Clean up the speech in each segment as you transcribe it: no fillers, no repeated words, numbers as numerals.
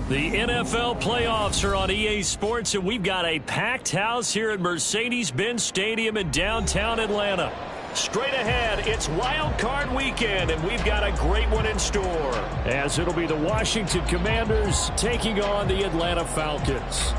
The NFL playoffs are on EA Sports, and we've got a packed house here at Mercedes-Benz Stadium in downtown Atlanta. Straight ahead, it's Wild Card Weekend, and we've got a great one in store, as it'll be the Washington Commanders taking on the Atlanta Falcons.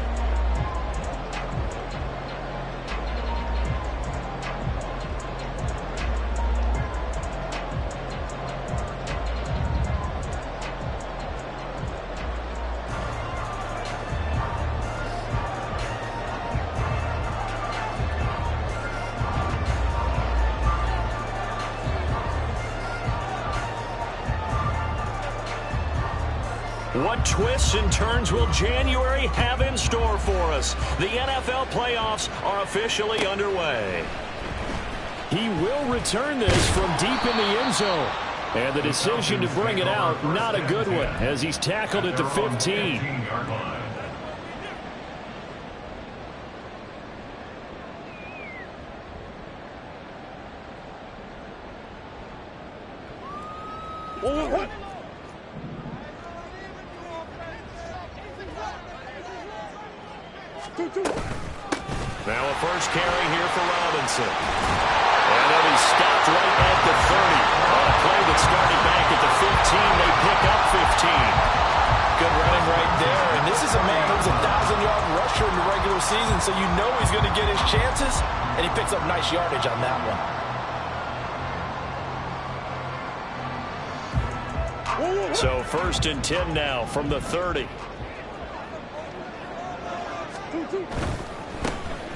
What twists and turns will January have in store for us? The NFL playoffs are officially underway. He will return this from deep in the end zone. And the decision to bring it out, not a good one, as he's tackled at the 15. Now a first carry here for Robinson. And then he's stopped right at the 30. On a play that started back at the 15, they pick up 15. Good running right there. And this is a man who's a 1,000-yard rusher in the regular season, so you know he's going to get his chances, and he picks up nice yardage on that one. So first and 10 now from the 30.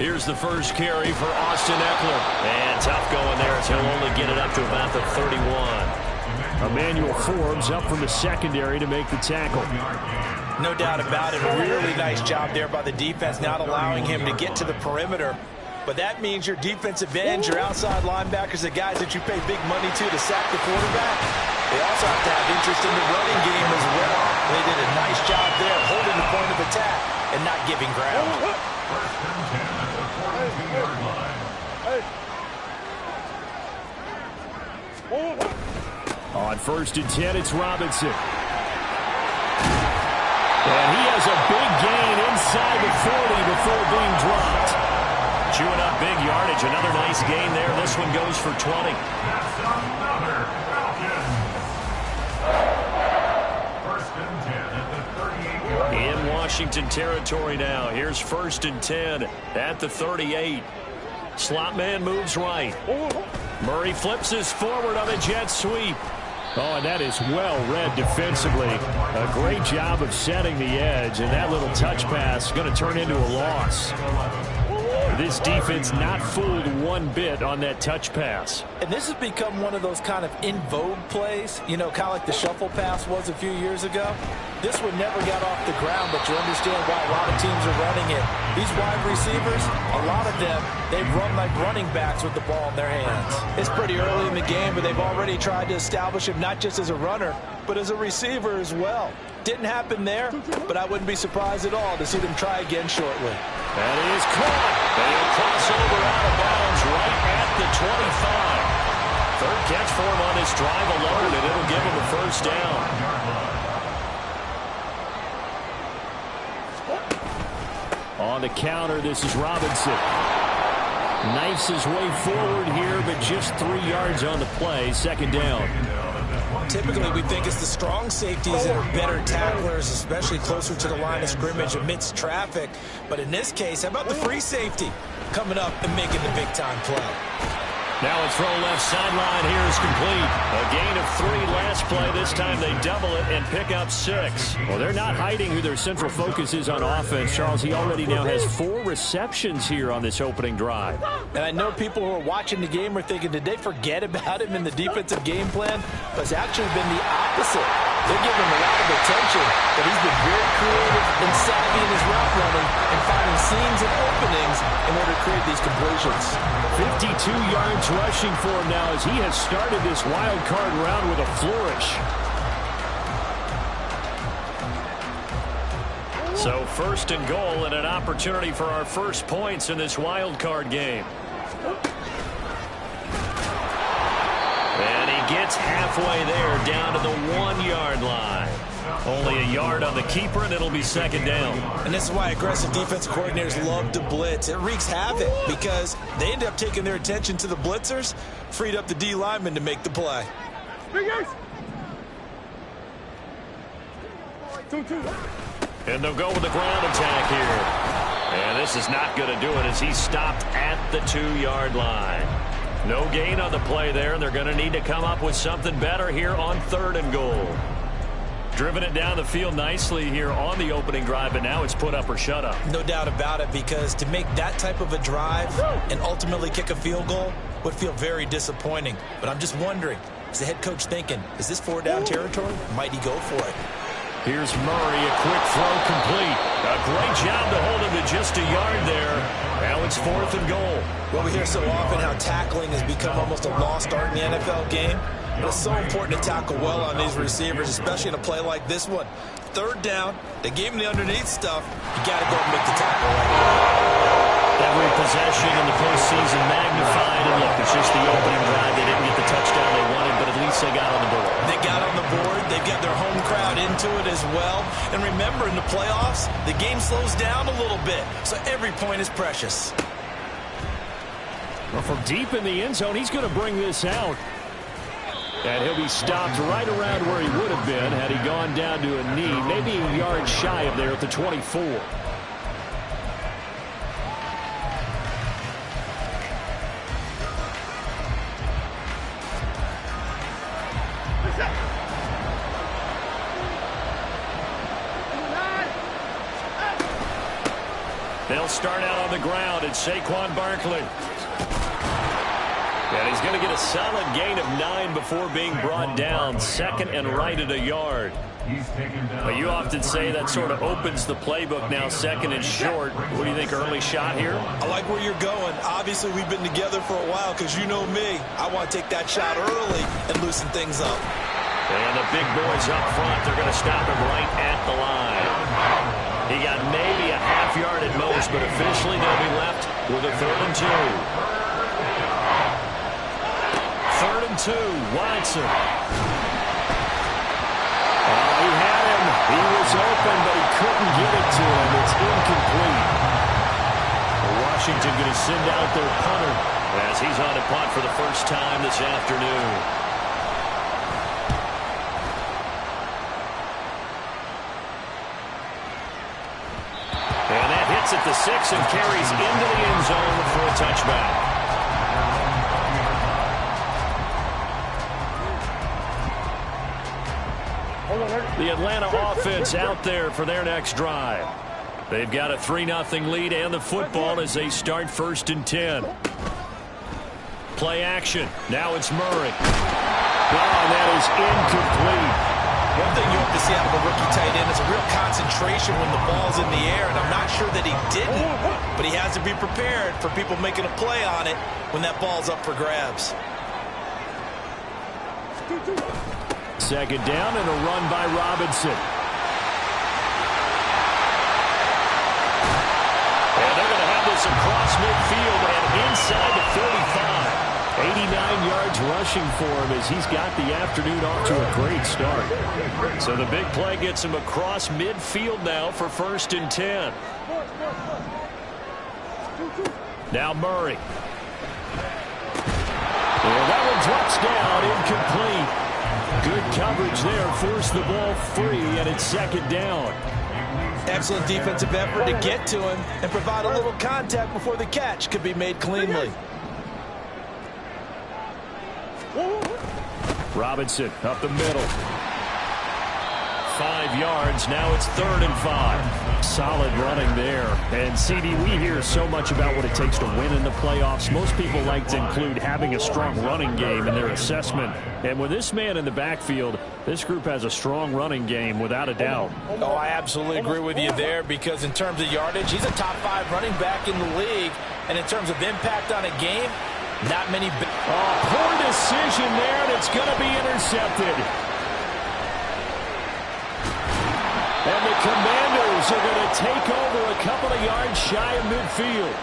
Here's the first carry for Austin Eckler. And tough going there as he'll only get it up to about the 31. Emmanuel Forbes up from the secondary to make the tackle. No doubt about it. Really nice job there by the defense, not allowing him to get to the perimeter. But that means your defensive ends, your outside linebackers, the guys that you pay big money to sack the quarterback, they also have to have interest in the running game as well. They did a nice job there holding the point of attack and not giving ground. First and 10 at the 42-yard line. On first and 10, it's Robinson. And he has a big gain inside the 40 before being dropped. Chewing up big yardage. Another nice gain there. This one goes for 20. That's another Falcon. First and 10 at the 38-yard line. In Washington territory now. Here's first and 10 at the 38. Slot man moves right. Murray flips his forward on a jet sweep. Oh, and that is well read defensively. A great job of setting the edge, and that little touch pass is going to turn into a loss. This defense not fooled one bit on that touch pass. And this has become one of those kind of in vogue plays, you know, kind of like the shuffle pass was a few years ago. This one never got off the ground, but you understand why a lot of teams are running it. These wide receivers, a lot of them, they run like running backs with the ball in their hands. It's pretty early in the game, but they've already tried to establish him not just as a runner, but as a receiver as well. Didn't happen there, but I wouldn't be surprised at all to see them try again shortly. That is caught. They'll cross over out of bounds right at the 25. Third catch for him on this drive alone, and it'll give him a first down. On the counter, this is Robinson. Knifes his way forward here, but just 3 yards on the play. Second down. Typically, we think it's the strong safeties that are better tacklers, especially closer to the line of scrimmage amidst traffic. But in this case, how about the free safety coming up and making the big-time play? Now a throw left sideline here is complete. A gain of 3 last play. This time they double it and pick up 6. Well, they're not hiding who their central focus is on offense, Charles. He already now has 4 receptions here on this opening drive. And I know people who are watching the game are thinking, did they forget about him in the defensive game plan? But it's actually been the opposite. They're giving him a lot of attention, but he's been very creative and savvy in his route running and finding seams and openings in order to create these completions. 52 yards rushing for him now as he has started this wild card round with a flourish. So first and goal and an opportunity for our first points in this wild card game. And he gets halfway there down to the 1-yard line. Only a yard on the keeper, and it'll be second down. And this is why aggressive defensive coordinators love to blitz. It wreaks havoc because they end up taking their attention to the blitzers, freed up the D lineman to make the play. And they'll go with the ground attack here. And this is not going to do it as he's stopped at the 2-yard line. No gain on the play there, and they're going to need to come up with something better here on 3rd and goal. Driven it down the field nicely here on the opening drive, but now it's put up or shut up. No doubt about it, because to make that type of a drive and ultimately kick a field goal would feel very disappointing. But I'm just wondering, is the head coach thinking, is this 4-down territory? Might he go for it? Here's Murray, a quick throw complete. A great job to hold him to just a yard there. Now it's 4th and goal. Well, we hear so often how tackling has become almost a lost art in the NFL game. But it's so important to tackle well on these receivers, especially in a play like this one. 3rd down, they gave him the underneath stuff. You got to go and make the tackle right. Every possession in the postseason magnified. And look, it's just the opening drive. They didn't get the touchdown they wanted, but at least they got on the board. They got on the board. They've got their home crowd into it as well. And remember, in the playoffs, the game slows down a little bit. So every point is precious. Well, from deep in the end zone, he's going to bring this out. And he'll be stopped right around where he would have been had he gone down to a knee, maybe a yard shy of there at the 24. They'll start out on the ground. It's Saquon Barkley. And he's going to get a solid gain of 9 before being brought down. 2nd and right at a yard. But you often say that sort of opens the playbook now, 2nd and short. What do you think, early shot here? I like where you're going. Obviously, we've been together for a while because you know me. I want to take that shot early and loosen things up. And the big boys up front, they're going to stop him right at the line. He got maybe a half yard at most, but officially they'll be left with a 3rd and 2. 3rd and 2, Watson. He had him. He was open, but he couldn't get it to him. It's incomplete. Washington going to send out their punter as he's on a punt for the first time this afternoon. And that hits at the 6 and carries into the end zone for a touchback. The Atlanta offense out there for their next drive. They've got a 3-0 lead and the football as they start 1st and 10. Play action. Now it's Murray. Oh, that is incomplete. One thing you have to see out of a rookie tight end is a real concentration when the ball's in the air, and I'm not sure that he didn't, but he has to be prepared for people making a play on it when that ball's up for grabs. 2nd down and a run by Robinson. And they're going to have this across midfield and inside the 45. 89 yards rushing for him as he's got the afternoon off to a great start. So the big play gets him across midfield now for 1st and 10. Now Murray. And that one drops down, incomplete. Good coverage there, forced the ball free, and it's 2nd down. Excellent defensive effort to get to him and provide a little contact before the catch could be made cleanly. Robinson up the middle. 5 yards. Now it's 3rd and 5. Solid running there. And, CD, we hear so much about what it takes to win in the playoffs. Most people like to include having a strong running game in their assessment. And with this man in the backfield, this group has a strong running game without a doubt. Oh, I absolutely agree with you there because in terms of yardage, he's a top 5 running back in the league. And in terms of impact on a game, not many. Poor decision there, and it's going to be intercepted. And the Commandos are going to take over a couple of yards shy of midfield.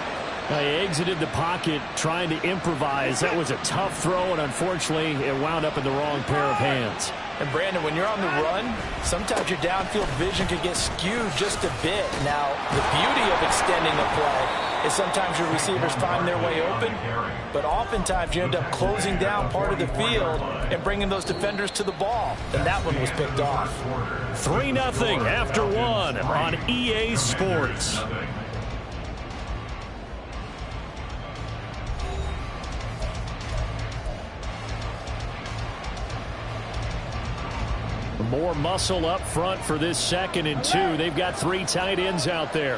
He exited the pocket trying to improvise. That was a tough throw, and unfortunately, it wound up in the wrong pair of hands. And, Brandon, when you're on the run, sometimes your downfield vision can get skewed just a bit. Now, the beauty of extending the play is sometimes your receivers find their way open, but oftentimes you end up closing down part of the field and bringing those defenders to the ball. And that one was picked off. 3-0 after one on EA Sports. More muscle up front for this 2nd and 2. They've got 3 tight ends out there.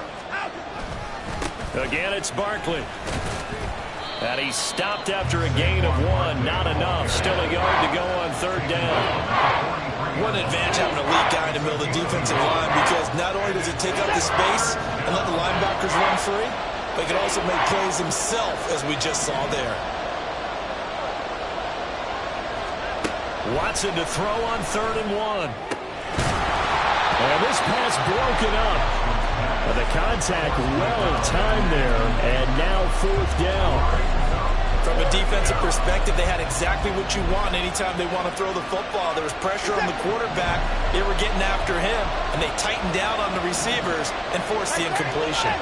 Again, it's Barkley. And he's stopped after a gain of 1. Not enough. Still a yard to go on 3rd down. What an advantage having a lead guy in the middle of the defensive line, because not only does it take up the space and let the linebackers run free, but he can also make plays himself, as we just saw there. Watson to throw on 3rd and 1. And this pass broken up. The contact well-timed there, and now 4th down. From a defensive perspective, they had exactly what you want anytime they want to throw the football. There was pressure on the quarterback. They were getting after him, and they tightened down on the receivers and forced the incompletion.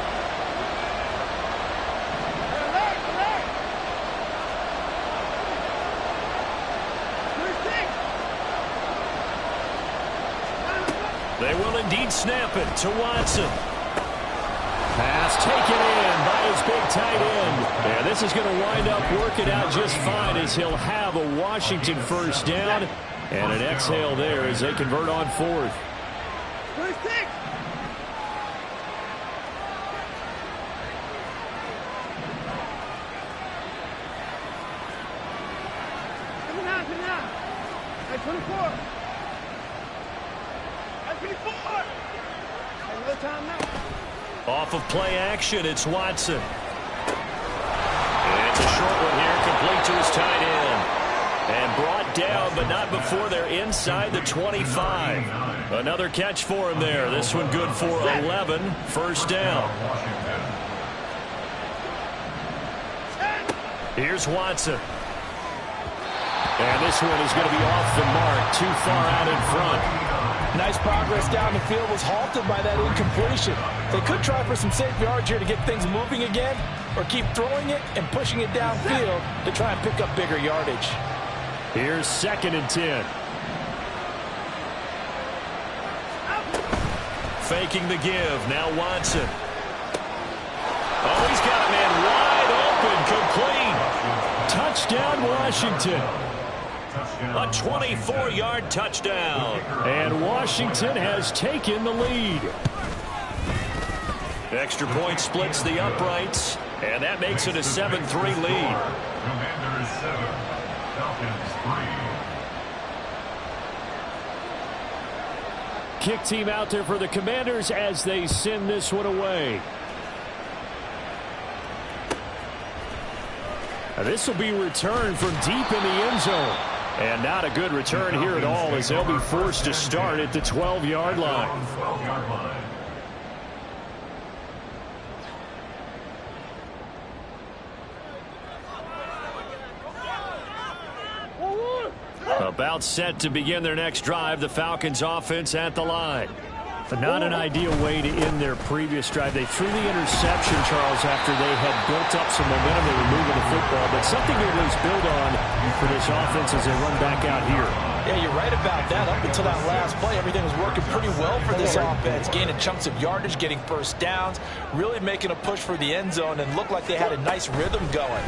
They will indeed snap it to Watson. Pass taken in by his big tight end. And this is going to wind up working out just fine, as he'll have a Washington 1st down. And an exhale there as they convert on 4th. Off of play action, it's Watson. And it's a short one here, complete to his tight end. And brought down, but not before they're inside the 25. Another catch for him there. This one good for 11. 1st down. Here's Watson. And this one is going to be off the mark, too far out in front. Nice progress down the field, was halted by that incompletion. They could try for some safe yards here to get things moving again, or keep throwing it and pushing it downfield to try and pick up bigger yardage. Here's 2nd and 10. Faking the give. Now Watson. Oh, he's got a man wide open. Complete. Touchdown, Washington. A 24-yard touchdown. And Washington has taken the lead. Extra point splits the uprights, and that makes it a 7-3 lead. Commanders 7, Falcons 3. Kick team out there for the Commanders as they send this one away. This will be returned from deep in the end zone. And not a good return here at all, as they'll be forced to start at the 12-yard line. 12-yard line. About set to begin their next drive, the Falcons offense at the line. But not an ideal way to end their previous drive. They threw the interception, Charles, after they had built up some momentum. They were moving the football, but something to at least build on for this offense as they run back out here. Yeah, you're right about that. Up until that last play, everything was working pretty well for this offense. Gaining chunks of yardage, getting 1st downs, really making a push for the end zone, and looked like they had a nice rhythm going.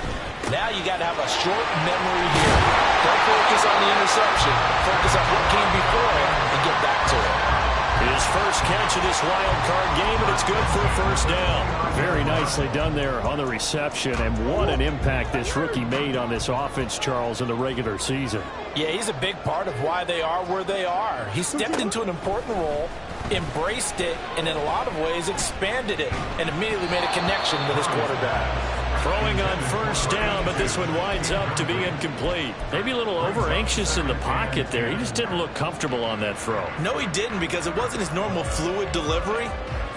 Now you got to have a short memory here. Don't focus on the interception. Focus on what came before it and get back to it. His first catch of this wild card game, and it's good for a 1st down. Very nicely done there on the reception, and what an impact this rookie made on this offense, Charles, in the regular season. Yeah, he's a big part of why they are where they are. He stepped into an important role, embraced it, and in a lot of ways expanded it, and immediately made a connection with his quarterback. Throwing on 1st down, but this one winds up to be incomplete. Maybe a little over-anxious in the pocket there. He just didn't look comfortable on that throw. No, he didn't, because it wasn't his normal fluid delivery.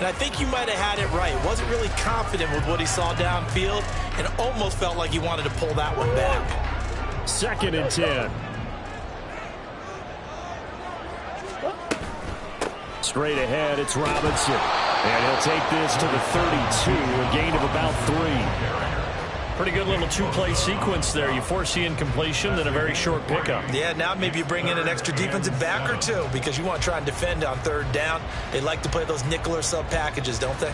And I think you might have had it right. Wasn't really confident with what he saw downfield and almost felt like he wanted to pull that one back. 2nd and 10. Straight ahead, it's Robinson. And he'll take this to the 32, a gain of about 3. Pretty good little two-play sequence there. You force the incompletion, then a very short pickup. Yeah, now maybe you bring in an extra defensive back or two because you want to try and defend on 3rd down. They like to play those nickel or sub packages, don't they?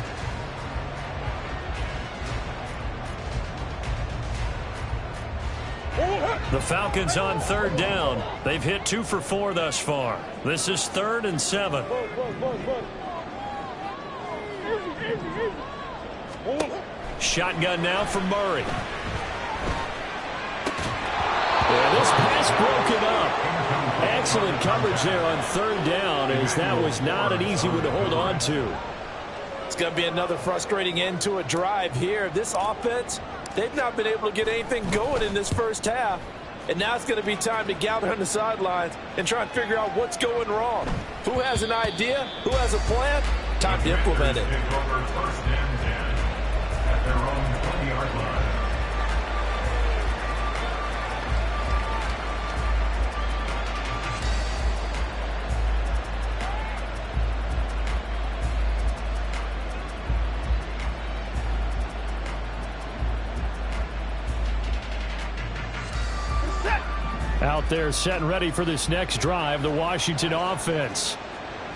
The Falcons on 3rd down. They've hit 2 for 4 thus far. This is 3rd and 7. Shotgun now from Murray. Yeah, this pass broken up. Excellent coverage there on 3rd down, as that was not an easy one to hold on to. It's going to be another frustrating end to a drive here. This offense, they've not been able to get anything going in this first half. And now it's going to be time to gather on the sidelines and try and figure out what's going wrong. Who has an idea? Who has a plan? Time to implement it. At their own 20-yard line. Out there set and ready for this next drive, the Washington offense.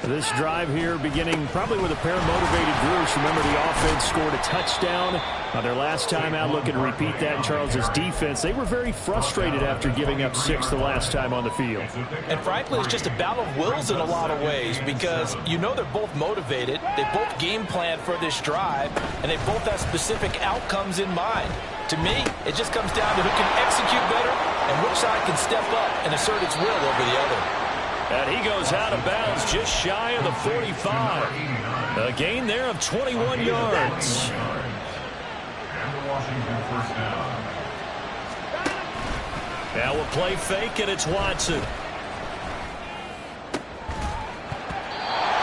This drive here beginning probably with a pair of motivated groups. Remember, the offense scored a touchdown on their last time out. Looking to repeat that in Charles's defense. They were very frustrated after giving up 6 the last time on the field. And frankly, it's just a battle of wills in a lot of ways because you know they're both motivated. They both game plan for this drive, and they both have specific outcomes in mind. To me, it just comes down to who can execute better and which side can step up and assert its will over the other. And he goes out of bounds just shy of the 45. A gain there of 21 yards. And the Washington 1st down. Now we'll play fake, and it's Watson.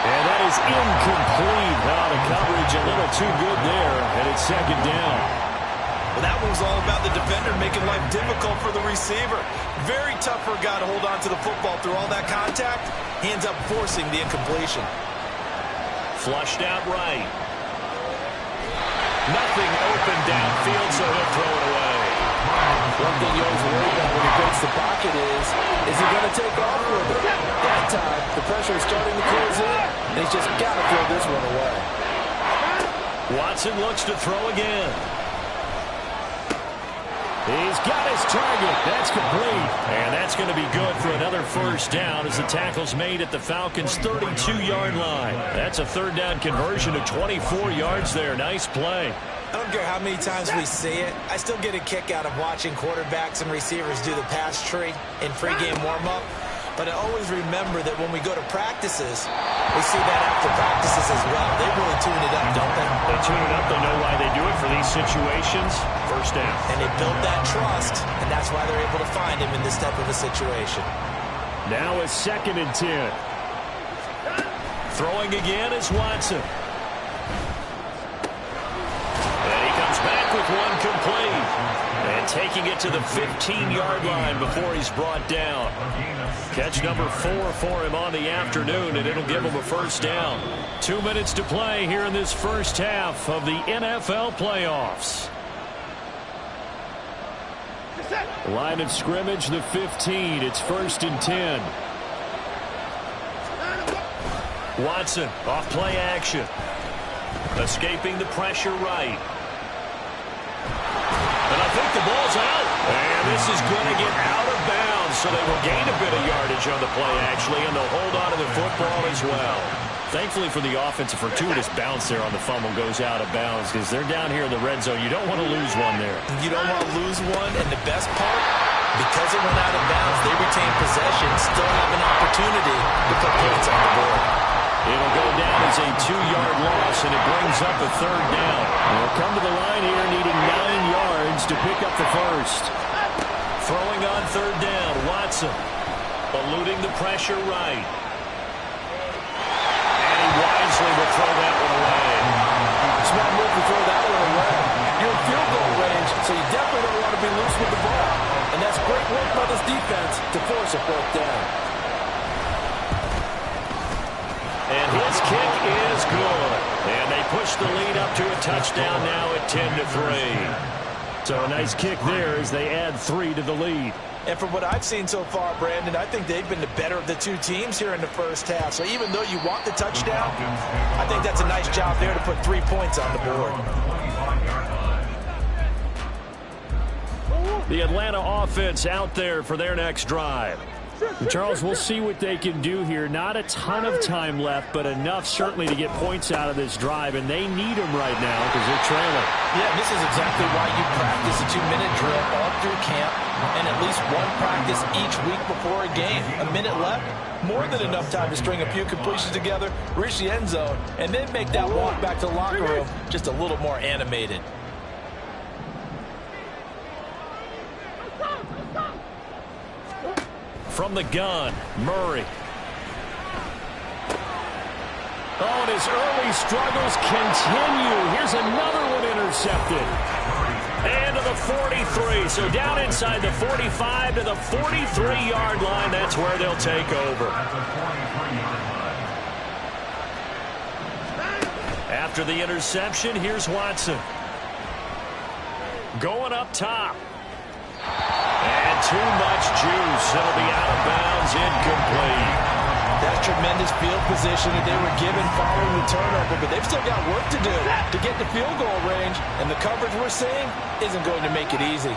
And that is incomplete. Now the coverage a little too good there, and it's 2nd down. Well, that one was all about the defender making life difficult for the receiver. Very tough for a guy to hold on to the football through all that contact. He ends up forcing the incompletion. Flushed out right. Nothing open downfield, so he'll throw it away. One thing you always worry about when he breaks the pocket is he going to take off with it? That time, the pressure is starting to close in, and he's just got to throw this one away. Watson looks to throw again. He's got his target. That's complete. And that's going to be good for another 1st down as the tackle's made at the Falcons' 32-yard line. That's a 3rd down conversion of 24 yards there. Nice play. I don't care how many times we see it. I still get a kick out of watching quarterbacks and receivers do the pass tree in pregame warm-up. But I always remember that when we go to practices, we see that after practices as well. They really tune it up, don't they? They tune it up. They know why they do it for these situations. 1st down. And they build that trust, and that's why they're able to find him in this type of a situation. Now it's 2nd and 10. Throwing again is Watson. And he comes back with one complete. And taking it to the 15-yard line before he's brought down. Catch number 4 for him on the afternoon, and it'll give him a 1st down. 2 minutes to play here in this first half of the NFL playoffs. Line of scrimmage, the 15. It's 1st and 10. Watson off play action. Escaping the pressure right. And I think the ball's out. And this is going to get out of bounds, so they will gain a bit of yardage on the play, actually, and they'll hold on to the football as well. Thankfully for the offense, a fortuitous bounce there on the fumble goes out of bounds because they're down here in the red zone. You don't want to lose one there. You don't want to lose one, and the best part, because it went out of bounds, they retain possession, still have an opportunity to put points on the board. It'll go down as a 2-yard loss, and it brings up a 3rd down. They'll come to the line here needing 9 yards to pick up the 1st. Throwing on 3rd down, Watson. Eluding the pressure right. And he wisely will throw that one away. definitely don't want to be loose with the ball. And that's great work by this defense to force a fourth down. And his kick is good. And they push the lead up to a touchdown now at 10-3. So a nice kick there as they add 3 to the lead. And from what I've seen so far, Brandon, I think they've been the better of the two teams here in the first half. So even though you want the touchdown, I think that's a nice job there to put 3 points on the board. The Atlanta offense out there for their next drive. Charles, we'll see what they can do here. Not a ton of time left, but enough certainly to get points out of this drive, and they need them right now because they're trailing. Yeah, this is exactly why you practice a 2-minute drill all through camp and at least one practice each week before a game. A minute left, more than enough time to string a few completions together, reach the end zone, and then make that walk back to the locker room just a little more animated. From the gun, Murray. Oh, and his early struggles continue. Here's another one intercepted. And to the 43. So down inside the 45 to the 43-yard line. That's where they'll take over. After the interception, here's Watson. Going up top. And too much juice. It'll be out of bounds, incomplete. That's tremendous field position that they were given following the turnover, but they've still got work to do to get the field goal range, and the coverage we're seeing isn't going to make it easy.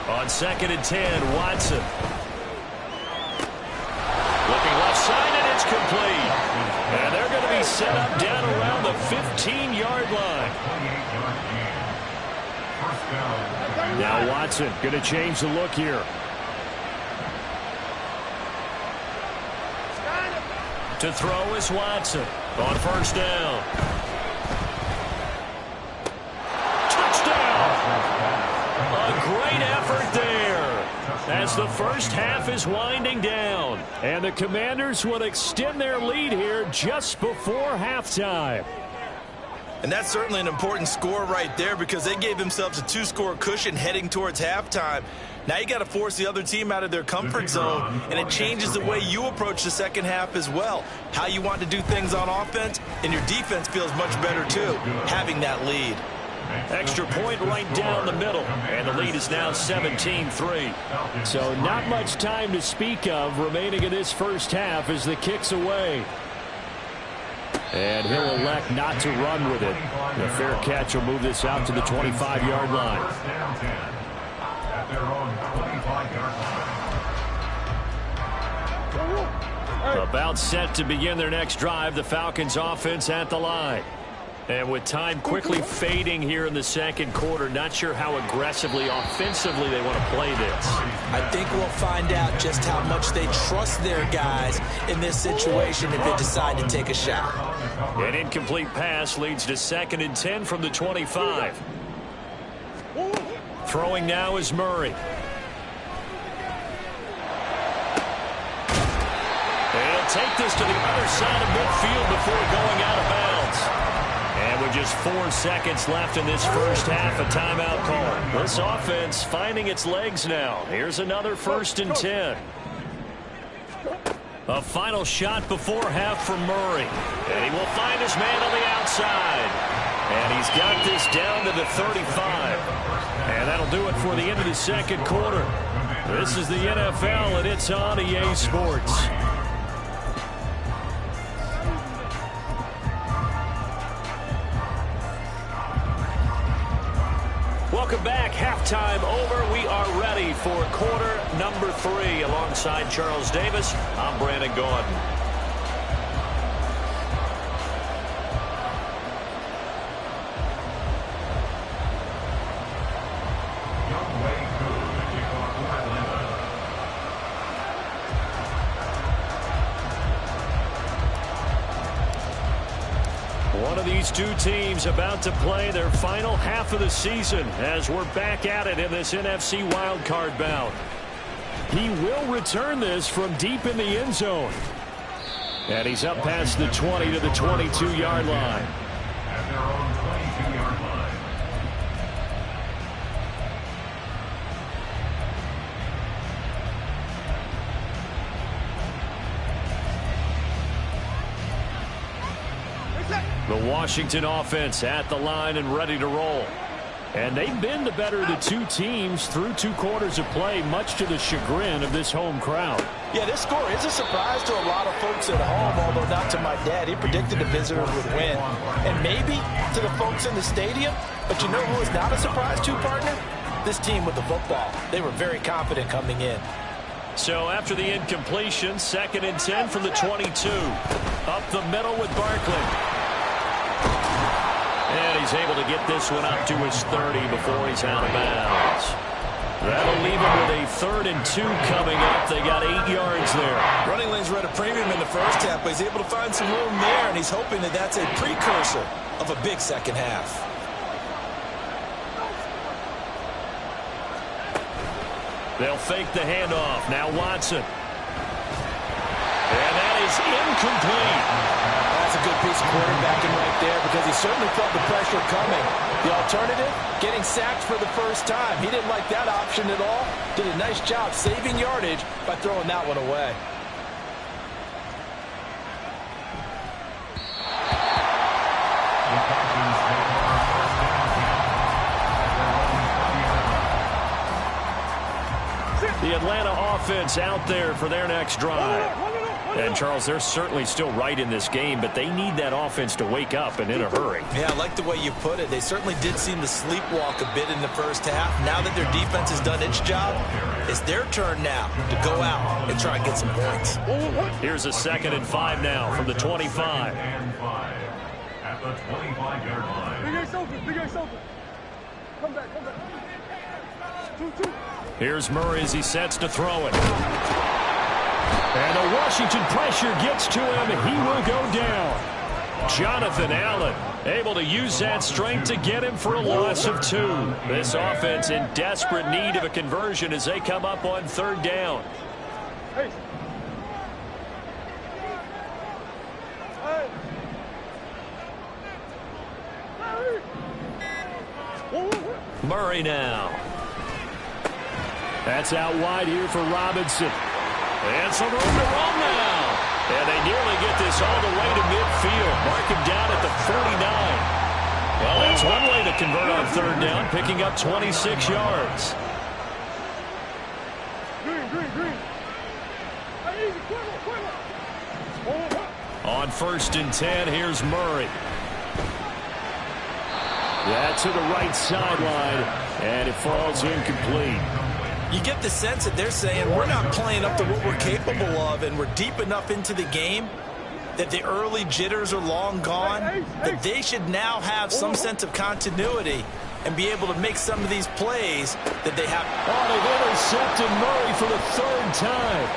On 2nd and 10, Watson. Looking left side, and it's complete. And they're going to be set up down around the 15-yard line. Now Watson going to change the look here. To throw is Watson on 1st down. Great effort there as the first half is winding down. And the Commanders will extend their lead here just before halftime. And that's certainly an important score right there because they gave themselves a 2-score cushion heading towards halftime. Now you got to force the other team out of their comfort zone, and it changes the way you approach the second half as well. How you want to do things on offense, and your defense feels much better too, having that lead. Extra point right down the middle, and the lead is now 17-3. So not much time to speak of remaining in this first half as the kick's away. And he'll elect not to run with it. The fair catch will move this out to the 25-yard line. About set to begin their next drive, the Falcons offense at the line. And with time quickly fading here in the second quarter, not sure how aggressively, offensively they want to play this. I think we'll find out just how much they trust their guys in this situation if they decide to take a shot. An incomplete pass leads to 2nd and 10 from the 25. Throwing now is Murray. They'll take this to the other side of midfield before going out of bounds. And with just 4 seconds left in this first half, a timeout call. This offense finding its legs now. Here's another 1st and 10. A final shot before half from Murray. And he will find his man on the outside. And he's got this down to the 35. And that'll do it for the end of the second quarter. This is the NFL, and it's on EA Sports. Welcome back. Halftime over. We are ready for quarter number 3. Alongside Charles Davis, I'm Brandon Gordon. One of these two teams about to play their final half of the season as we're back at it in this NFC wildcard bout. He will return this from deep in the end zone. And he's up past the 20 to the 22-yard line. At their own 22-yard line. The Washington offense at the line and ready to roll. And they've been the better of the two teams through 2 quarters of play, much to the chagrin of this home crowd. Yeah, this score is a surprise to a lot of folks at home, although not to my dad. He predicted the visitors would win. And maybe to the folks in the stadium. But you know who is not a surprise to, partner? This team with the football. They were very confident coming in. So after the incompletion, 2nd and 10 from the 22. Up the middle with Barkley. And he's able to get this one up to his 30 before he's out of bounds. That'll leave him with a 3rd and 2 coming up. They got 8 yards there. Running lanes were at a premium in the first half, but he's able to find some room there, and he's hoping that that's a precursor of a big second half. They'll fake the handoff. Now Watson. And that is incomplete. That's a good piece of quarterbacking right there because he certainly felt the pressure coming. The alternative, getting sacked for the first time. He didn't like that option at all. Did a nice job saving yardage by throwing that one away. The Atlanta offense out there for their next drive. And, Charles, they're certainly still right in this game, but they need that offense to wake up and in a hurry. Yeah, I like the way you put it. They certainly did seem to sleepwalk a bit in the first half. Now that their defense has done its job, it's their turn now to go out and try and get some points. Here's a 2nd and 5 now from the 25. And 5 at the 25-yard line. Big Ace open, Big Ace open. Come back, come back. 2-2. Here's Murray as he sets to throw it. And the Washington pressure gets to him. He will go down. Jonathan Allen able to use that strength to get him for a loss of 2. This offense in desperate need of a conversion as they come up on 3rd down. Hey. Murray now. That's out wide here for Robinson. And some room to run now. And they nearly get this all the way to midfield. Mark him down at the 49. Well, that's one way to convert on 3rd down, picking up 26 yards. Green. Hey, easy, quick. On 1st and 10, here's Murray. That's to the right sideline, and it falls incomplete. You get the sense that they're saying we're not playing up to what we're capable of, and we're deep enough into the game that the early jitters are long gone, that they should now have some sense of continuity and be able to make some of these plays that they have. Oh, they've intercepted Murray for the 3rd time.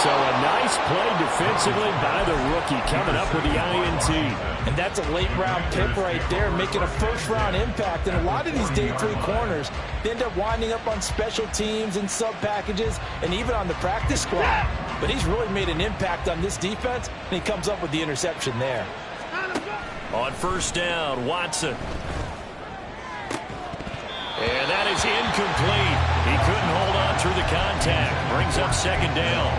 So a nice play defensively by the rookie coming up with the INT. And that's a late-round pick right there, making a first-round impact. And a lot of these day 3 corners, they end up winding up on special teams and sub-packages and even on the practice squad. But he's really made an impact on this defense, and he comes up with the interception there. On 1st down, Watson. And that is incomplete. He couldn't hold on through the contact. Brings up 2nd down.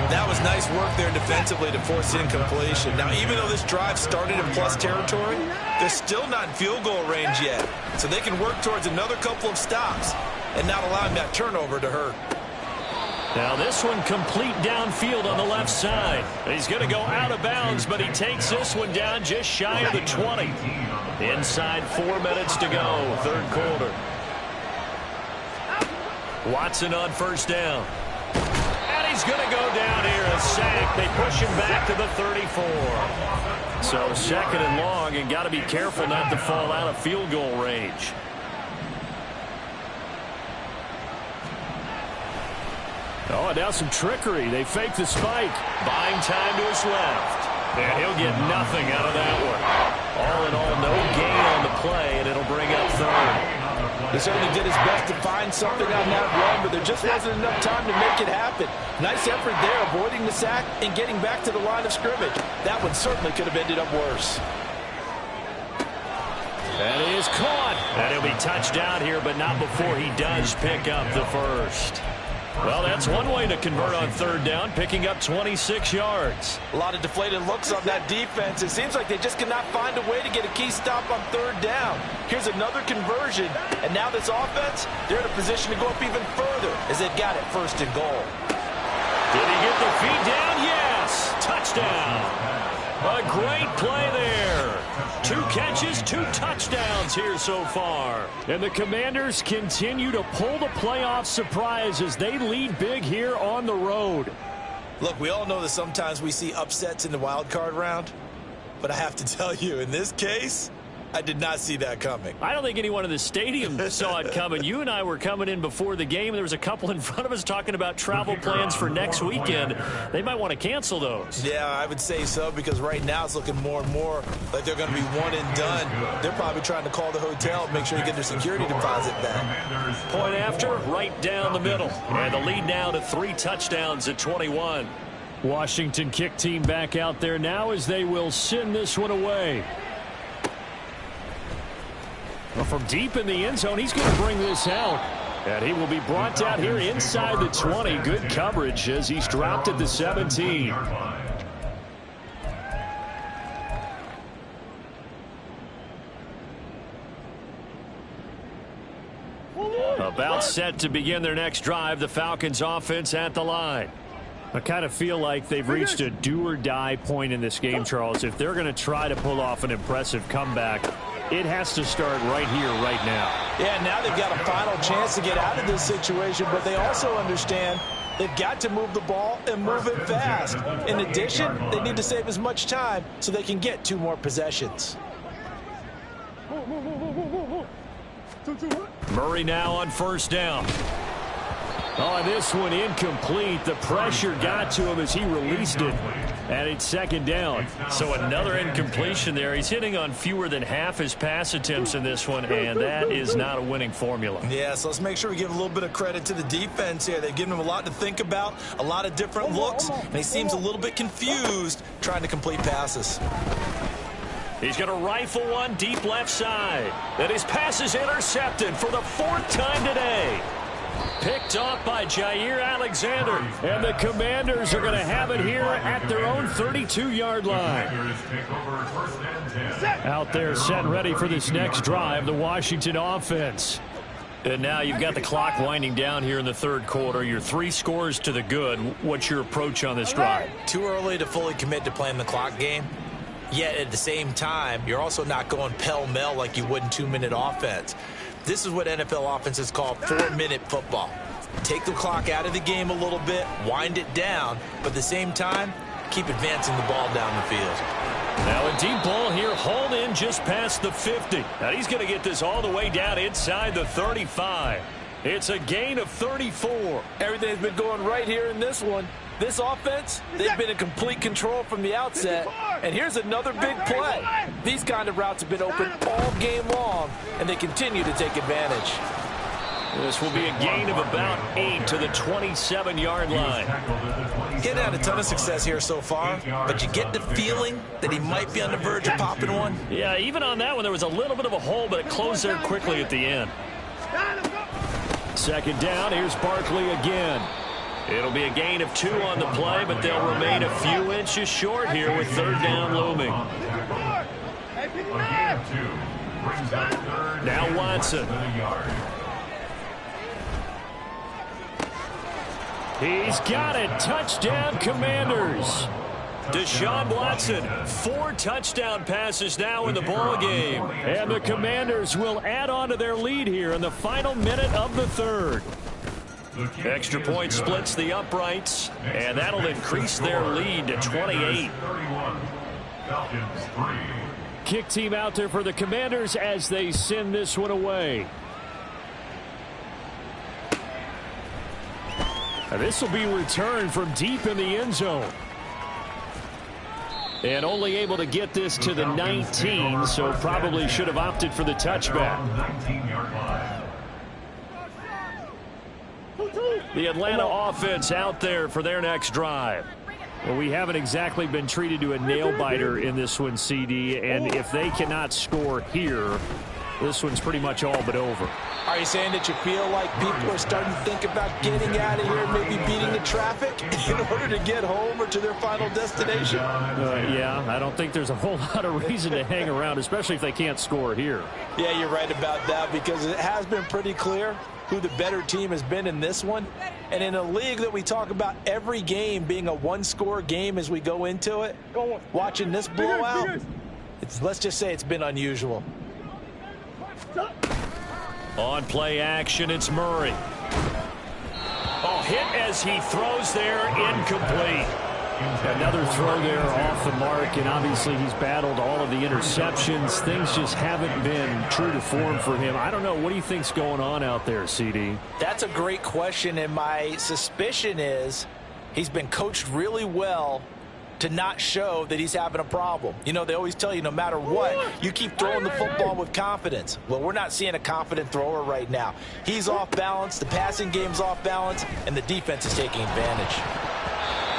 That was nice work there defensively to force incompletion. Now, even though this drive started in plus territory, they're still not in field goal range yet. So they can work towards another couple of stops and not allowing that turnover to hurt. Now this one complete downfield on the left side. He's going to go out of bounds, but he takes this one down just shy of the 20. Inside 4 minutes to go, 3rd quarter. Watson on 1st down. And he's going to go down here, a sack. They push him back to the 34. So 2nd and long, and got to be careful not to fall out of field goal range. Oh, and now some trickery. They fake the spike. Buying time to his left. And he'll get nothing out of that one. All in all, no gain on the play, and it'll bring up third. He certainly did his best to find something on that run, but there just wasn't enough time to make it happen. Nice effort there, avoiding the sack and getting back to the line of scrimmage. That one certainly could have ended up worse. That is caught. And he'll be touched down here, but not before he does pick up the first. Well, that's one way to convert on third down, picking up 26 yards. A lot of deflated looks on that defense. It seems like they just cannot find a way to get a key stop on third down. Here's another conversion, and now this offense, they're in a position to go up even further as they've got it first and goal. Did he get the feet down? Yes. Touchdown. A great play there. 2 catches, 2 touchdowns here so far. And the Commanders continue to pull the playoff surprise as they lead big here on the road. Look, we all know that sometimes we see upsets in the wild card round, but I have to tell you, in this case, I did not see that coming. I don't think anyone in the stadium saw it coming. You and I were coming in before the game. There was a couple in front of us talking about travel plans for next weekend. They might want to cancel those. Yeah, I would say so, because right now it's looking more and more like they're going to be one and done. They're probably trying to call the hotel and make sure to get their security deposit back. Point after, right down the middle. And the lead now to 3 touchdowns at 21. Washington kick team back out there now as they will send this one away. Well, from deep in the end zone, he's going to bring this out. And he will be brought down here inside the 20. Good coverage as he's dropped at the 17. About set to begin their next drive. The Falcons offense at the line. I kind of feel like they've reached a do-or-die point in this game, Charles. If they're going to try to pull off an impressive comeback, it has to start right here, right now. Yeah, now they've got a final chance to get out of this situation, but they also understand they've got to move the ball and move it fast. In addition, they need to save as much time so they can get 2 more possessions. Murray now on first down. Oh, this one incomplete. The pressure got to him as he released it. And it's second down. So another incompletion there. He's hitting on fewer than half his pass attempts in this one, and that is not a winning formula. Yeah, so let's make sure we give a little bit of credit to the defense here. They've given him a lot to think about, a lot of different looks, and he seems a little bit confused trying to complete passes. He's going to rifle one deep left side. And his pass is intercepted for the 4th time today. Picked off by Jair Alexander. And the Commanders are going to have it here at their own 32-yard line. Out there set and ready for this next drive, the Washington offense. And now you've got the clock winding down here in the third quarter. You're 3 scores to the good. What's your approach on this drive? Too early to fully commit to playing the clock game. Yet at the same time, you're also not going pell-mell like you would in 2-minute offense. This is what NFL offenses call 4-minute football. Take the clock out of the game a little bit, wind it down, but at the same time, keep advancing the ball down the field. Now a deep ball here, hauled in just past the 50. Now he's going to get this all the way down inside the 35. It's a gain of 34. Everything's been going right here in this one. This offense, they've been in complete control from the outset. And here's another big play. These kind of routes have been open all game long, and they continue to take advantage. This will be a gain of about 8 to the 27-yard line. Getting had a ton of success here so far, but you get the feeling that he might be on the verge of popping one. Yeah, even on that one, there was a little bit of a hole, but it closed there quickly at the end. Second down, here's Barkley again. It'll be a gain of 2 on the play, but they'll remain a few inches short here with third down looming. Now Watson. He's got it. Touchdown, Commanders. Deshaun Watson, 4 touchdown passes now in the ball game. And the Commanders will add on to their lead here in the final minute of the third. Extra point splits the uprights, and that'll increase their lead to 28. Kick team out there for the Commanders as they send this one away. This will be returned from deep in the end zone. And only able to get this to the 19, so probably should have opted for the touchback. The Atlanta offense out there for their next drive. Well, we haven't exactly been treated to a nail-biter in this one, CD, and if they cannot score here, this one's pretty much all but over. Are you saying that you feel like people are starting to think about getting out of here, maybe beating the traffic in order to get home or to their final destination? Yeah, I don't think there's a whole lot of reason to hang around, especially if they can't score here. Yeah, you're right about that, because it has been pretty clear who the better team has been in this one. And in a league that we talk about every game being a one-score game as we go into it, watching this blowout, let's just say it's been unusual. On play action, it's Murray. Oh, hit as he throws there, incomplete. Another throw there off the mark, and obviously he's battled all of the interceptions. Things just haven't been true to form for him. I don't know. What do you think's going on out there, CD? That's a great question, and my suspicion is he's been coached really well to not show that he's having a problem. You know, they always tell you no matter what, you keep throwing the football with confidence. Well, we're not seeing a confident thrower right now. He's off balance, the passing game's off balance, and the defense is taking advantage.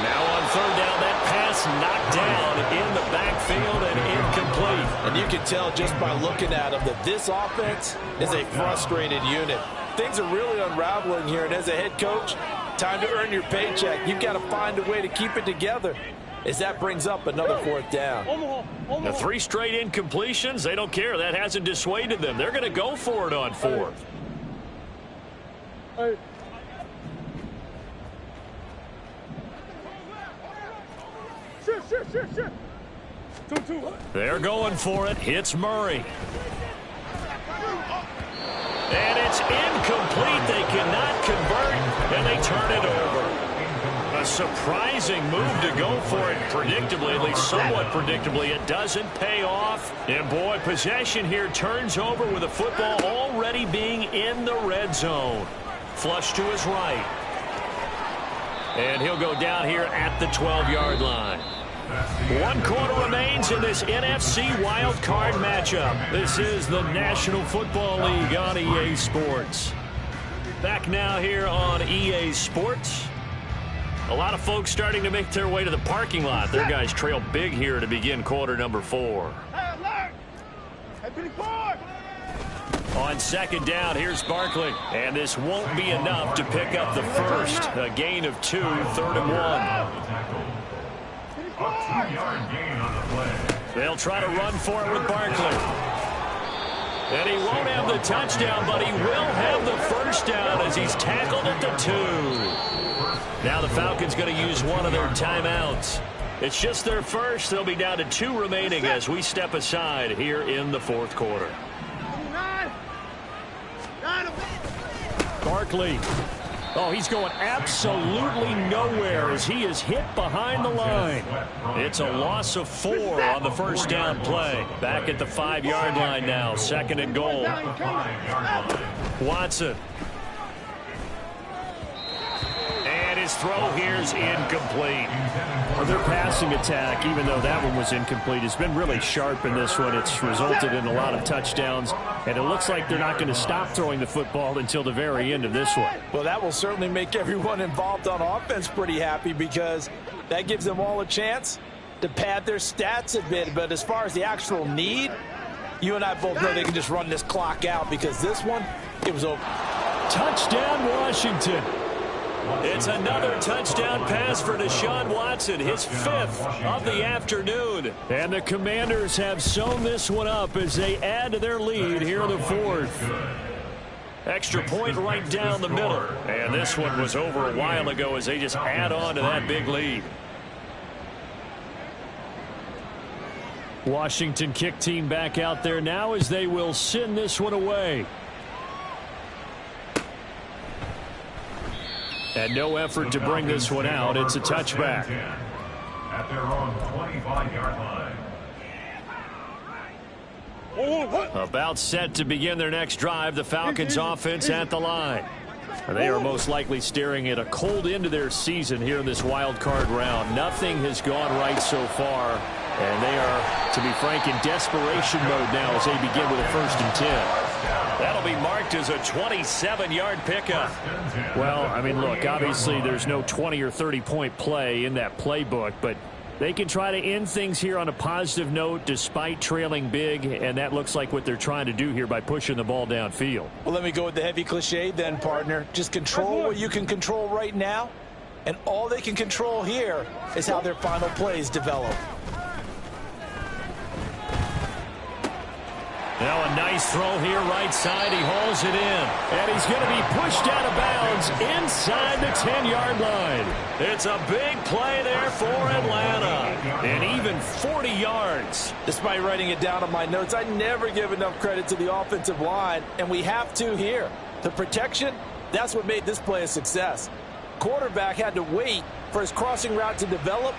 Now on third down, that pass knocked down in the backfield and incomplete. And you can tell just by looking at him that this offense is a frustrated unit. Things are really unraveling here, and as a head coach, time to earn your paycheck. You've got to find a way to keep it together, as that brings up another fourth down. The 3 straight incompletions, they don't care. That hasn't dissuaded them. They're going to go for it on fourth. Hey. Shit. 2-2. They're going for it. Hits Murray. And it's incomplete. They cannot convert, and they turn it over. A surprising move to go for it predictably, at least somewhat predictably. It doesn't pay off. And, boy, possession here turns over with the football already being in the red zone. Flush to his right. And he'll go down here at the 12-yard line. 1 quarter remains in this NFC wildcard matchup. This is the National Football League on EA Sports. Back now here on EA Sports. A lot of folks starting to make their way to the parking lot. Their guys trail big here to begin quarter number 4. On second down, here's Barkley. And this won't be enough to pick up the first. A gain of 2, 3rd and 1. A 2-yard gain on the play. They'll try to run for it with Barkley. And he won't have the touchdown, but he will have the first down as he's tackled at the 2. Now the Falcons going to use one of their timeouts. It's just their first. They'll be down to 2 remaining as we step aside here in the 4th quarter. Barkley. Oh, he's going absolutely nowhere as he is hit behind the line. It's a loss of 4 on the first down play. Back at the 5-yard line now, 2nd and goal. Watson. And his throw here's incomplete. Their passing attack, even though that one was incomplete, has been really sharp in this one. It's resulted in a lot of touchdowns, and it looks like they're not going to stop throwing the football until the very end of this one. Well, that will certainly make everyone involved on offense pretty happy, because that gives them all a chance to pad their stats a bit. But as far as the actual need, you and I both know they can just run this clock out, because this one, it was over. Touchdown, Washington. It's another touchdown pass for Deshaun Watson, his 5th of the afternoon. And the Commanders have sewn this one up as they add to their lead here in the 4th. Extra point right down the middle. And this one was over a while ago as they just add on to that big lead. Washington kick team back out there now as they will send this one away. And no effort to bring this one out. It's a touchback. At their own 25-yard line. About set to begin their next drive. The Falcons offense at the line. They are most likely staring at a cold end to their season here in this wild card round. Nothing has gone right so far, and they are, to be frank, in desperation mode now as they begin with a 1st and 10. That'll be marked as a 27-yard pickup. Well, I mean, look, obviously there's no 20 or 30-point play in that playbook, but they can try to end things here on a positive note despite trailing big, and that looks like what they're trying to do here by pushing the ball downfield. Well, let me go with the heavy cliche then, partner. Just control what you can control right now, and all they can control here is how their final plays develop. Now a nice throw here right side. He hauls it in. And he's going to be pushed out of bounds inside the 10-yard line. It's a big play there for Atlanta. And even 40 yards. Despite writing it down on my notes, I never give enough credit to the offensive line, and we have to here. The protection, that's what made this play a success. Quarterback had to wait for his crossing route to develop,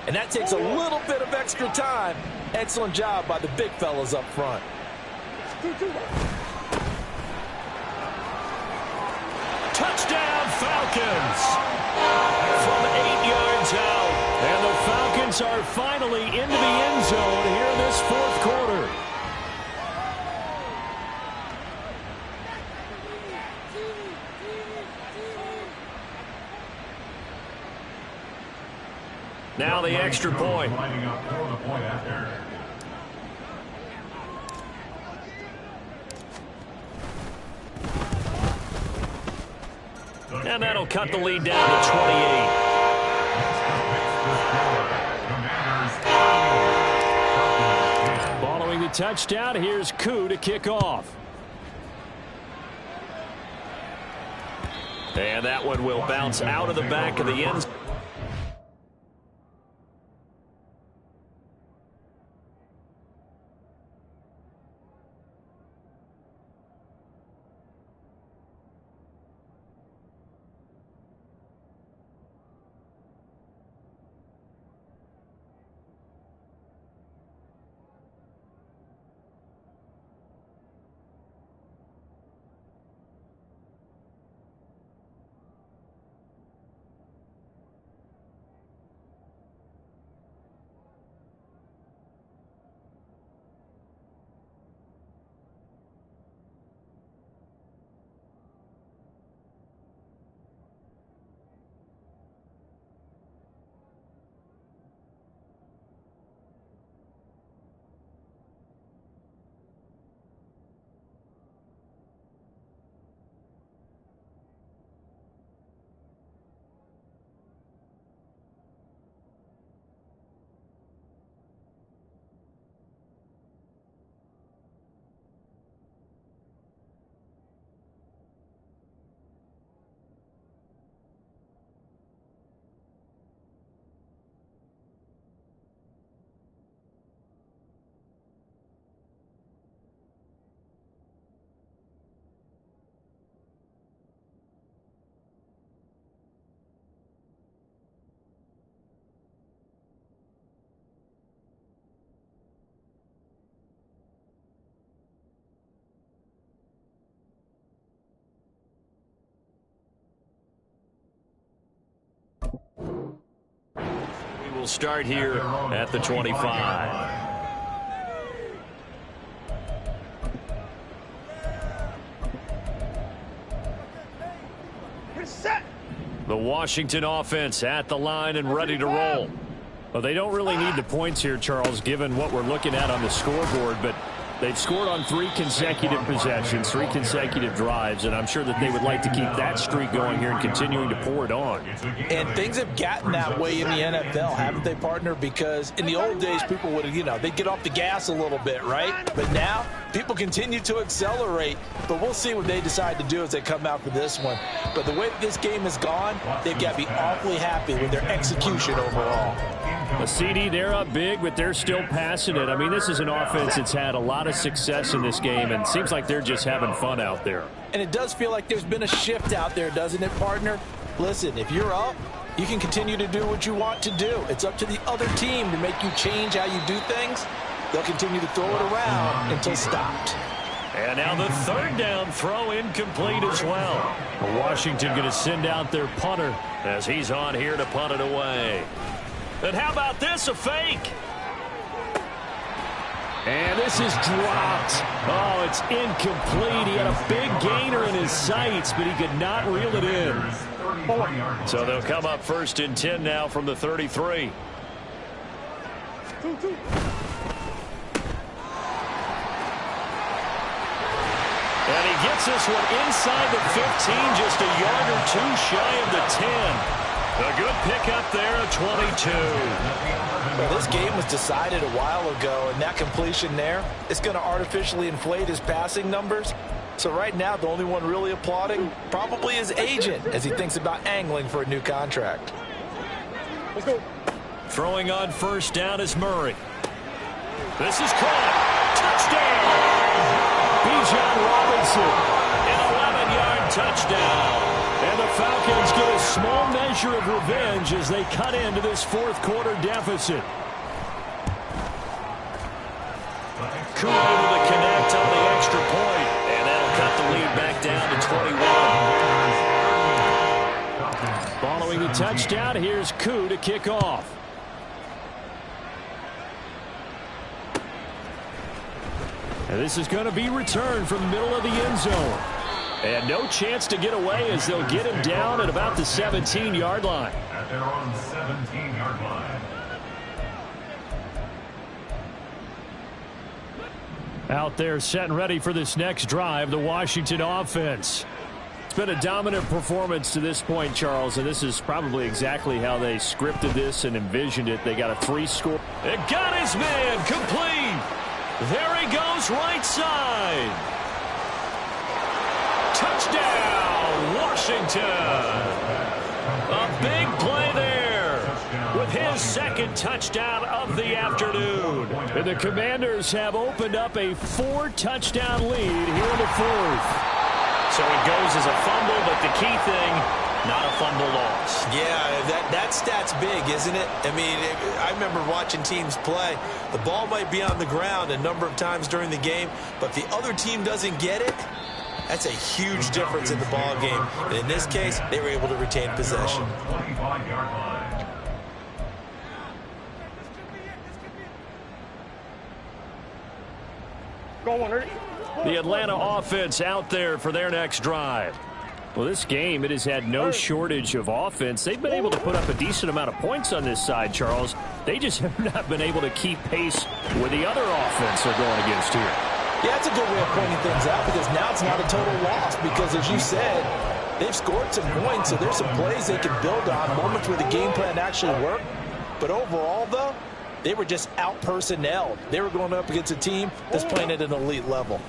and that takes a little bit of extra time. Excellent job by the big fellas up front. Touchdown, Falcons! From 8 yards out. And the Falcons are finally into the end zone here in this 4th quarter. Now the extra point. Lining up for the point after. And that'll cut the lead down to 28. Following the touchdown, here's Koo to kick off. And that one will bounce out of the back of the end zone. We'll start here at the 25. The Washington offense at the line and ready to roll. Well, they don't really need the points here, Charles, given what we're looking at on the scoreboard, but they've scored on 3 consecutive possessions, 3 consecutive drives, and I'm sure that they would like to keep that streak going here and continuing to pour it on. And things have gotten that way in the NFL, haven't they, partner? Because in the old days, people would, they'd get off the gas a little bit, right? But now, people continue to accelerate. But we'll see what they decide to do as they come out for this one. But the way that this game has gone, they've got to be awfully happy with their execution overall. A CD, they're up big, but they're still passing it. I mean, this is an offense that's had a lot of success in this game, and it seems like they're just having fun out there. And it does feel like there's been a shift out there, doesn't it, partner? Listen, if you're up, you can continue to do what you want to do. It's up to the other team to make you change how you do things. They'll continue to throw it around until stopped. And now the third down throw incomplete as well. Washington going to send out their punter as he's on here to punt it away. And how about this, a fake? And this is dropped. Oh, it's incomplete. He had a big gainer in his sights, but he could not reel it in. So they'll come up 1st and 10 now from the 33. And he gets this one inside the 15, just a yard or two shy of the 10. A good pickup there at 22. Well, this game was decided a while ago, and that completion there is going to artificially inflate his passing numbers. So right now, the only one really applauding probably his agent as he thinks about angling for a new contract. Let's go. Throwing on 1st down is Murray. This is caught. Touchdown! Bijan Robinson, an 11-yard touchdown. And the Falcons get a small measure of revenge as they cut into this 4th quarter deficit. Koo able to connect on the extra point, and that'll cut the lead back down to 21. Following the touchdown, here's Koo to kick off. And this is going to be returned from the middle of the end zone. And no chance to get away as they'll get him down at about the 17-yard line. At their own 17-yard line. Out there set and ready for this next drive, the Washington offense. It's been a dominant performance to this point, Charles, and this is probably exactly how they scripted this and envisioned it. They got a 3-score. It got his man complete. There he goes, right side. Touchdown, Washington. A big play there with his 2nd touchdown of the afternoon. And the Commanders have opened up a 4-touchdown lead here in the 4th. So it goes as a fumble, but the key thing, not a fumble loss. Yeah, that stat's big, isn't it? I mean, I remember watching teams play. The ball might be on the ground a number of times during the game, but if the other team doesn't get it, that's a huge difference in the ball game. And in this case, they were able to retain possession. 25-yard line. Go on, ready? The Atlanta offense out there for their next drive. Well, this game, it has had no shortage of offense. They've been able to put up a decent amount of points on this side, Charles. They just have not been able to keep pace with the other offense they're going against here. Yeah, that's a good way of pointing things out because now it's not a total loss because, as you said, they've scored some points, so there's some plays they can build on, moments where the game plan actually worked. But overall, though, they were just out-personnelled. They were going up against a team that's playing at an elite level.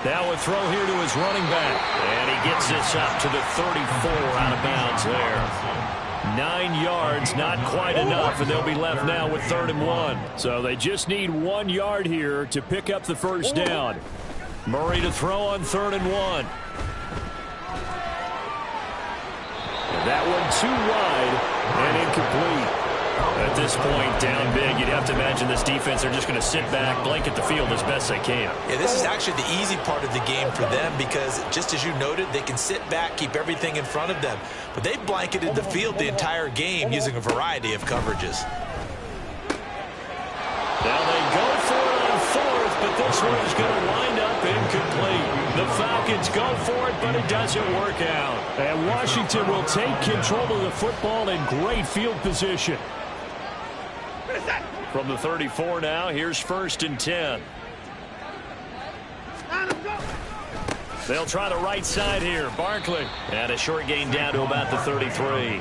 Now a throw here to his running back. And he gets this up to the 34 out of bounds there. 9 yards, not quite enough, and they'll be left now with 3rd and 1. So they just need 1 yard here to pick up the 1st down. Murray to throw on 3rd and 1. And that one too wide and incomplete. At this point, down big, you'd have to imagine this defense, they're just going to sit back, blanket the field as best they can. Yeah, this is actually the easy part of the game for them because, just as you noted, they can sit back, keep everything in front of them. But they've blanketed the field the entire game using a variety of coverages. Now they go for it on 4th, but this one is going to wind up incomplete. The Falcons go for it, but it doesn't work out. And Washington will take control of the football in great field position. From the 34 now, here's 1st and 10. They'll try the right side here. Barkley. And a short gain down to about the 33.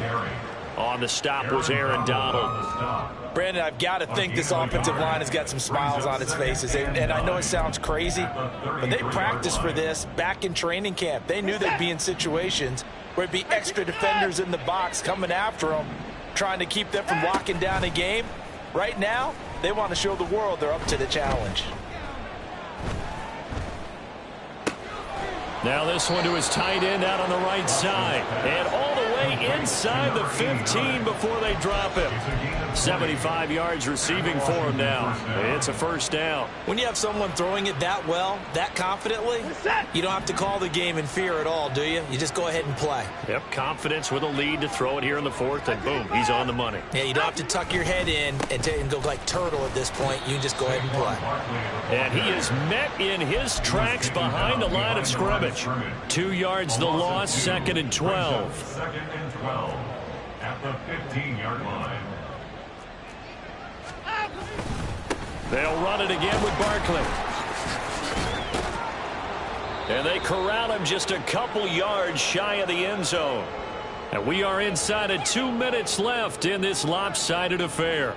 On the stop was Aaron Donald. Brandon, I've got to think this offensive line has got some smiles on its faces. And I know it sounds crazy, but they practiced for this back in training camp. They knew they'd be in situations where it'd be extra defenders in the box coming after them, trying to keep them from locking down a game. Right now, they want to show the world they're up to the challenge. Now this one to his tight end out on the right side. And all the way inside the 15 before they drop him. 75 yards receiving for him now. It's a first down. When you have someone throwing it that well, that confidently, you don't have to call the game in fear at all, do you? You just go ahead and play. Yep, confidence with a lead to throw it here in the fourth, and boom, he's on the money. Yeah, you don't have to tuck your head in and go like turtle at this point. You can just go ahead and play. And he is met in his tracks behind the line of scrimmage. 2 yards the loss, 2nd and 12. 2nd and 12 at the 15-yard line. They'll run it again with Barkley. And they corral him just a couple yards shy of the end zone. And we are inside of 2 minutes left in this lopsided affair.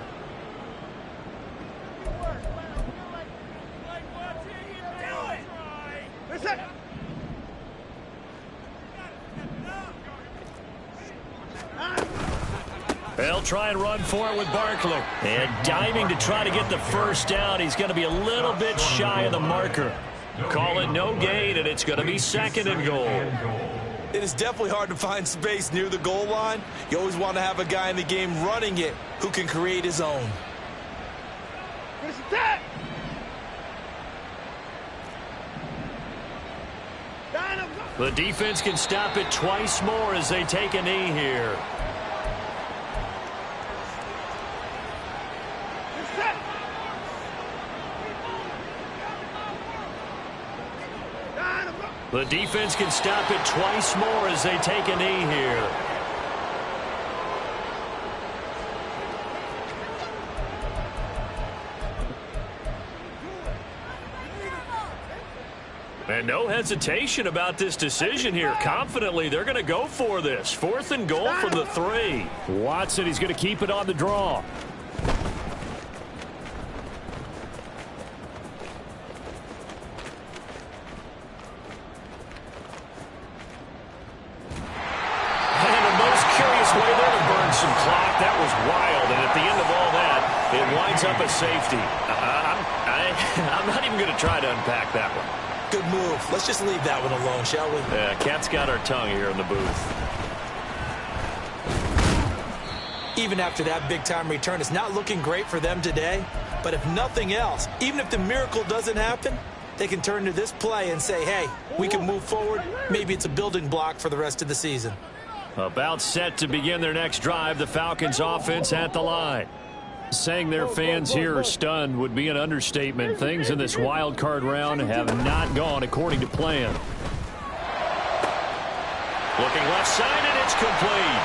They'll try and run for it with Barkley. And diving to try to get the first down. He's going to be a little bit shy of the marker. Call it no gain, and it's going to be 2nd and goal. It is definitely hard to find space near the goal line. You always want to have a guy in the game running it who can create his own. The defense can stop it twice more as they take a knee here. The defense can stop it twice more as they take a knee here. And no hesitation about this decision here. Confidently, they're going to go for this. 4th and goal from the 3. Watson, he's going to keep it on the draw. Some clock. That was wild, and at the end of all that, it winds up a safety. I'm not even going to try to unpack that one. Good move. Let's just leave that one alone, shall we? Yeah, Cat's got our tongue here in the booth. Even after that big-time return, it's not looking great for them today. But if nothing else, even if the miracle doesn't happen, they can turn to this play and say, hey, we can move forward. Maybe it's a building block for the rest of the season. About set to begin their next drive, the Falcons offense at the line. Saying their fans here are stunned would be an understatement. Things in this wild card round have not gone according to plan. Looking left side, and it's complete.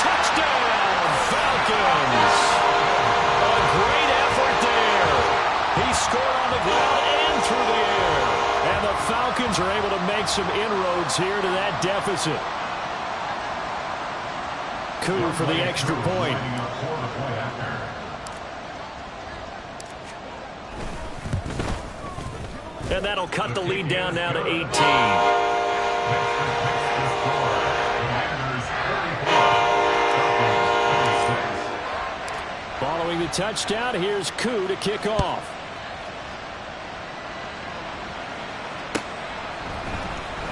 Touchdown, Falcons! A great effort there. He scored on the ground and through the air. And the Falcons are able to make some inroads here to that deficit. Coup for the extra point. And that'll cut the lead down now to 18. Following the touchdown, here's Coup to kick off.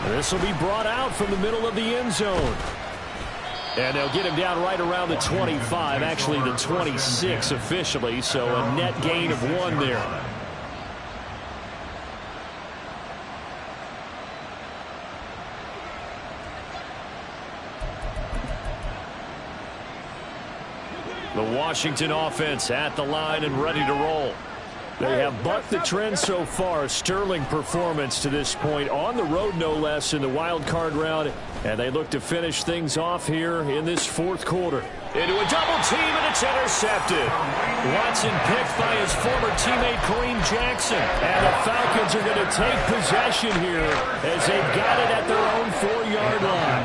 This will be brought out from the middle of the end zone. And they'll get him down right around the 25, actually the 26 officially, so a net gain of 1 there. The Washington offense at the line and ready to roll. They have bucked the trend so far. Sterling performance to this point, on the road no less in the wild card round, and they look to finish things off here in this 4th quarter. Into a double team, and it's intercepted. Watson picked by his former teammate Kareem Jackson, and the Falcons are going to take possession here as they've got it at their own 4-yard line.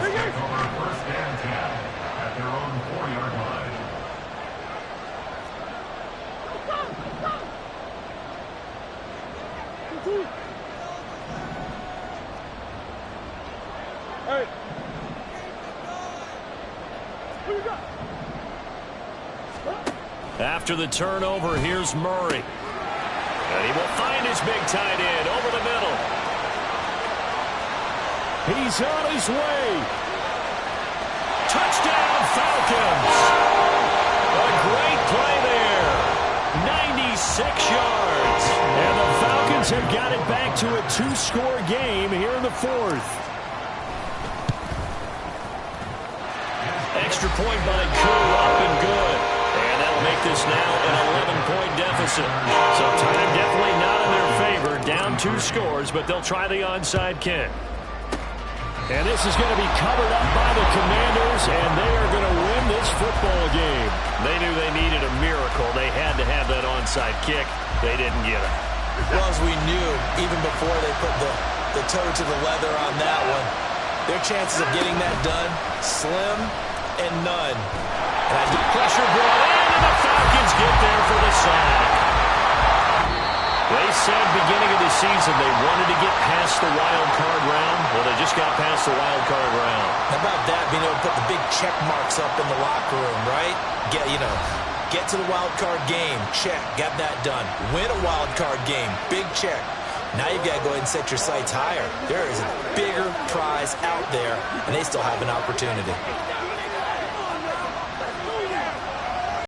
Hey. What you got? After the turnover, here's Murray. And he will find his big tight end over the middle. He's on his way. Touchdown, Falcons! A great play there. 96 yards. And the Falcons have got it back to a 2-score game here in the fourth. Extra point by Koo, up and good. And that'll make this now an 11-point deficit. So time definitely not in their favor. Down 2 scores, but they'll try the onside kick. And this is going to be covered up by the Commanders, and they are going to win this football game. They knew they needed a miracle. They had to have that onside kick. They didn't get it. Well, as we knew, even before they put the toe to the leather on that one, their chances of getting that done, slim and none. And pressure brought in, and the Falcons get there for the sack. They said beginning of the season they wanted to get past the wild card round. Well, they just got past the wild card round. How about that, being able to put the big check marks up in the locker room, right? Get to the wild card game, check, got that done. Win a wild card game, big check. Now you've got to go ahead and set your sights higher. There is a bigger prize out there, and they still have an opportunity.